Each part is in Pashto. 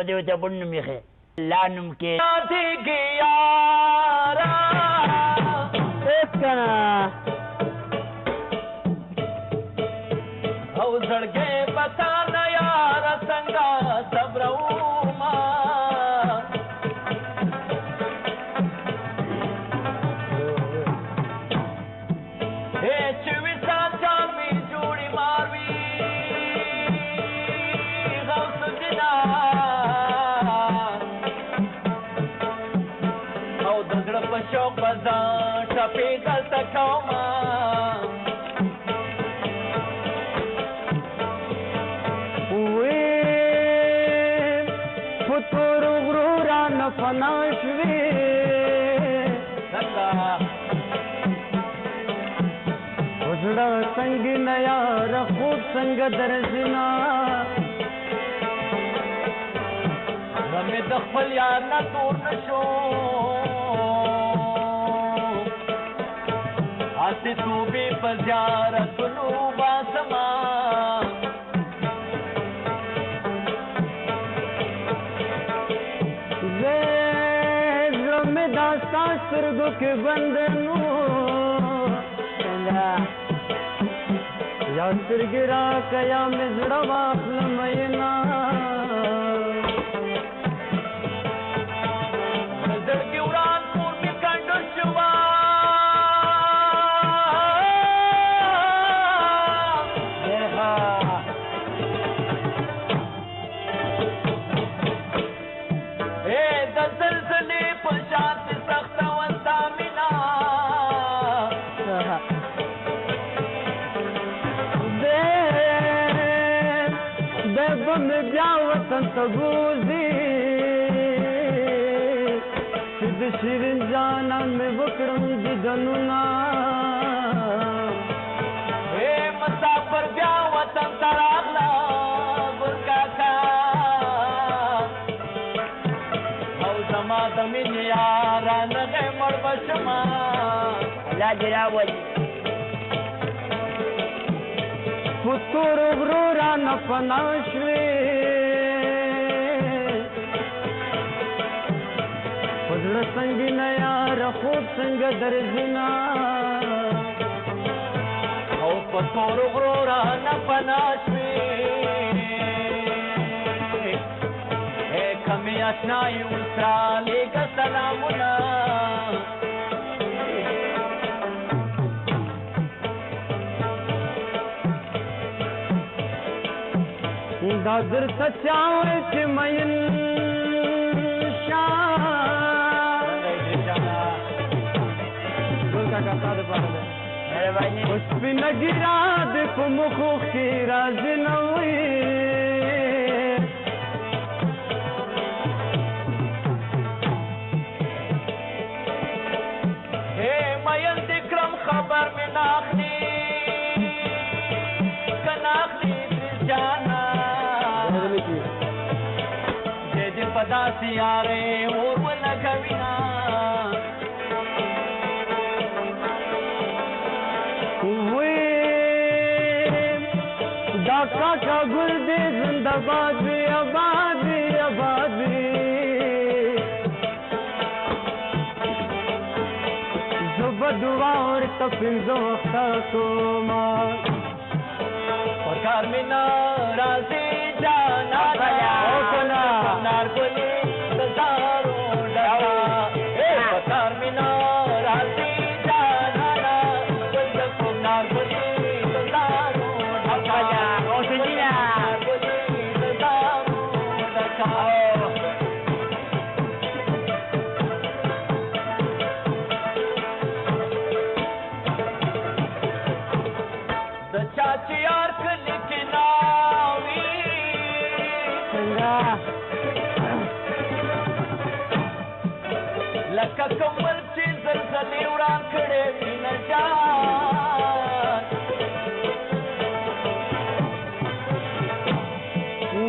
دیو ته بڼ نوم ایښی لا نوم کې هېڅ که نه او زړګی به تا نه یاره څنګه صبرومه چې وصال جان مې جوړې مار وي غوث الدینه او د زړه په شوق به ځان ټپې دلته کومه فنا شوی وزړه څنګه نه یار خوب څنګه درځنا مې د خپل یار نه تور نشو هسې توبې په زیارتونو باسمه داستا سترګو کې بندنو یا سترګې راکه یا مې زړه واخلم مینا زړګي وران کور مې کنډل شوه د زلزلې په شان سخته وستا مینا دی به مې بیا وطن ته بوځي چې د شیرین جانان مې وکړم دیدنونه مسافر بیا وطن ته راغله ګل کاکا زما د مینې یاره نغې مړ به شمه الله دې راولي په تورو غرو رانه پنا شوې په زړه څنګه نه یاره خوب څنګه درځنا او په تورو غرو رانه پنا شوې کمی اشنای ورسره لیکه سلامونه دا درته چا وایي چې مین شاه ګل کاکا ستا دپاره دی اوس سپینه ګیره دې په مخو کې راځي نه وي خبر میں ناخلی کناخلی جانا دے دے پدا سیارے اور وہ لگوینا دا کاکا گل دے زندہ باد بھی آباد بھی آباد بھی دعا اور تپنزو خاکوما پکار میں ناراضی جانا نار بولی دزارو ڈالا پکار میں ناراضی جانا نار بولی دزارو ڈالا نار بولی دزارو ڈالا چاچی یار کلی کی ناوی لکه کمل چې زلزلې وران کړې مینه جان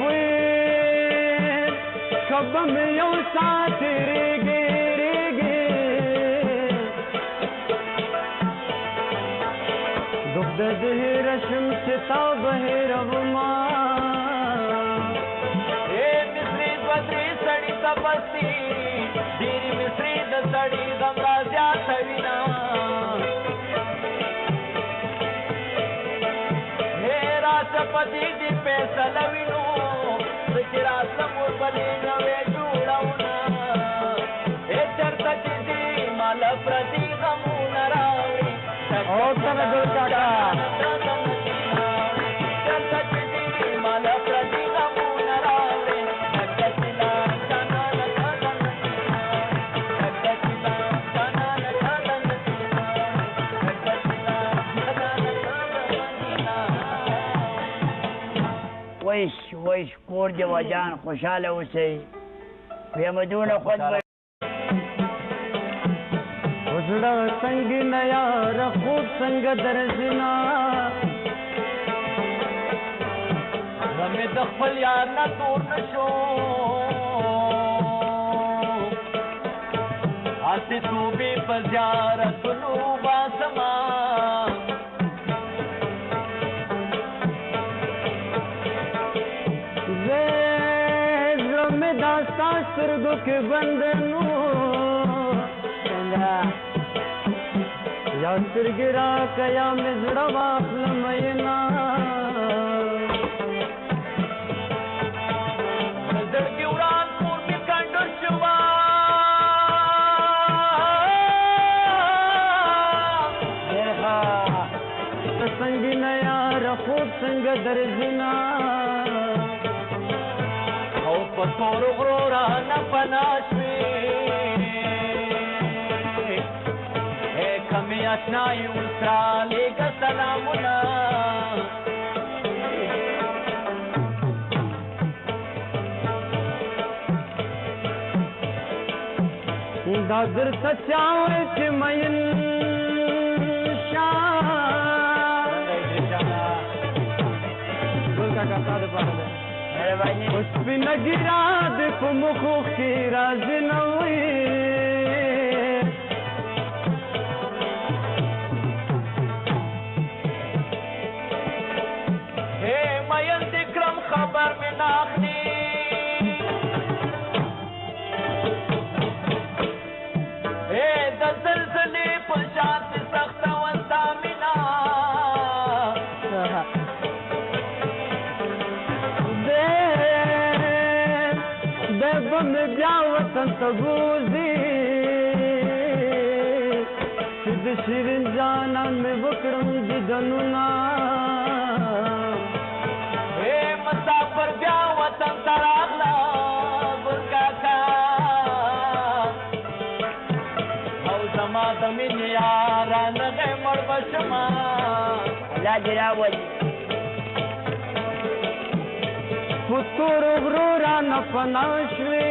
وی کبه مې یو ساعت ریږي د زهر شمس تا بهر وما اے مثلی بستی ډېرې مصري د سړي غم را زیاتوینه راشه په دې دې فیصله وینو زه چې راسم ورپلې نوې جوړونه چېرته چې ځې ماله پردي غمونه راوړي چېرته چې ځې ماله پردي غمونه راوړي ویش کور دی وجان خوشحاله اوسئ پیمدونه خود به زړه څنګه نه یار خوب څنګه درځنا زمې د خپل یار نه دور نشو هسې توبې په زیارتونو باسما داستا سترګو کې بندنو څنګه یا سترګې راکه یا مې زړه واخلم مینا زړګي وران کور مې کنډو شوه څنګه نه یار خوب څنګه درځنا په تورو غرو رانه پناه شوې کمې اشنایي ورسره لېږه سلامونه دا درته چا وایي چې مین ګل کاکا ستا دپاره دی سپینه ګیره دې په مخو کې راځي نه وي مین دې کړم خبر مې نه اخلي د زلزلې په شانتې سخته وستا مینا مې بیا وطن ته بوځي چې د شیرین جانان مې وکړم دیدنونه مسافر بیا وطن ته راغله ګل کاکا او زما د مینې یارانغې مړ به شمه الله دې راولي پتور غرو رانه پناه شوې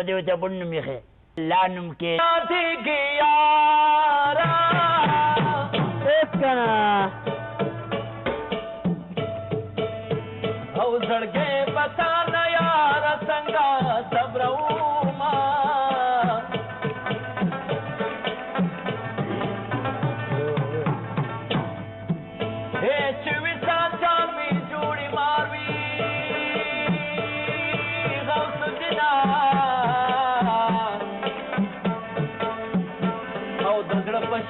دې ورته بڼ نوم ایښی الله نوم کې یادېږي یاره هېڅ که نه او زړګی به تا نه یاره څنګه صبرومه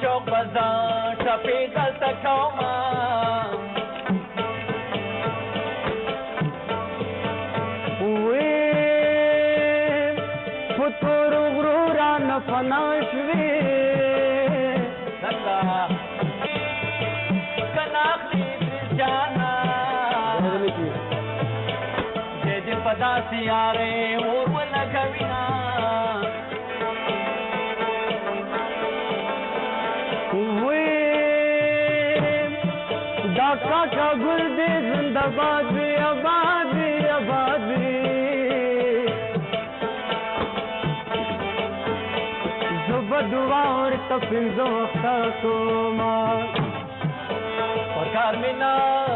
شوق بزان ټپې دلته کومه په تورو غرو رانه پناه شوې که نه اخلي جانا دې دې په داسې یارې اور ولګوینه کاکا ګل دې زنده باد وي آباد وي آباد وي زه به دعا ورته پنځه وخته کومه په کار مې نه